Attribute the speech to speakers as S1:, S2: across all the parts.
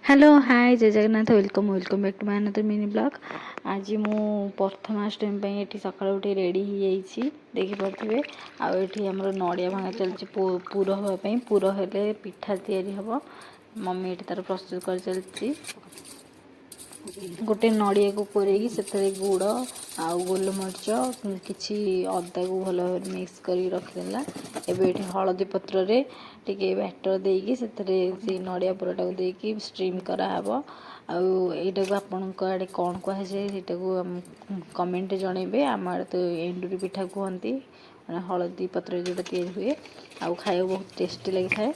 S1: Hello hi जय Jagannath welcome welcome back to my another mini blog. आज मु प्रथमाष्टमी ये सका उठे रेडी हो जाइए देखिपे। आठी आम नड़िया भांगा चलती पुर हाँपाई पुर हेले पिठा तैयारी हम मम्मी ये तार प्रस्तुत कर चलती। गोटे नड़िया को कोरेगी से गुड़ आउ गोलमरीच किसी अदा को भल भाव मिक्स कर रखीदेला। एवं हलदी पत्र रे टिके बैटर देकी से नड़िया पुरटा को देकी स्ट्रीम कराहब। आईटा को आपण आड़े कौन कहुए सेटा को कमेंट जनइबे। आम आड़े तो एंडुरी पिठा कहती हलदी पत्र जोटा तैयारी हुए आउ खाया बहुत टेस्टी लगी थाए।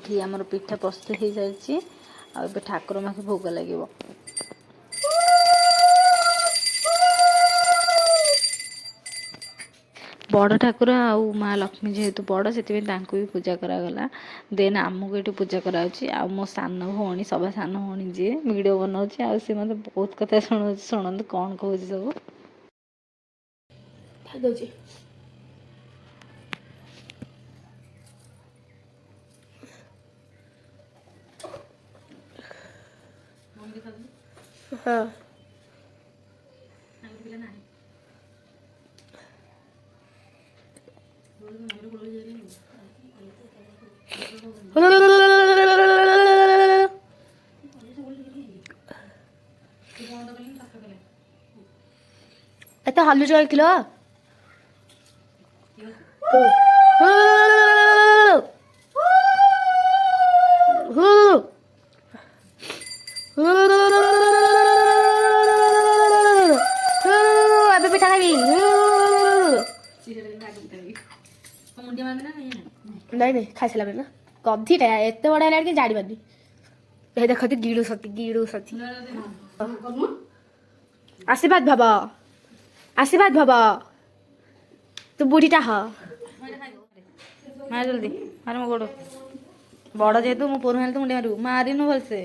S1: ये आमर पिठा प्रस्तुत हो सारी आबे ठाकुर माखे भोग लगे। बड़ ठाकुर आउ माँ लक्ष्मी जेहेतु बड़ से भी पूजा करागला। देन आमको ये पूजा कराऊँच। आ मो सान भौणी सभा सान भौणी जी वीडियो बनाऊँच आ मत बहुत कथा शुणु शुणु कौन कहूँ सब
S2: हाँ एत हलुच किलो अबे पिठा खाबी नहीं नहीं खाई सारा ना कधीटा एत बड़ा है जाड़ी पानी देख गिड़ू सती आशीर्वाद भव तू बुढ़ीटा ह
S1: मार जल्दी मार मो गोड़ बड़ जेहेतु मो पुर तो मुंडे मारू मारिनु भलसे।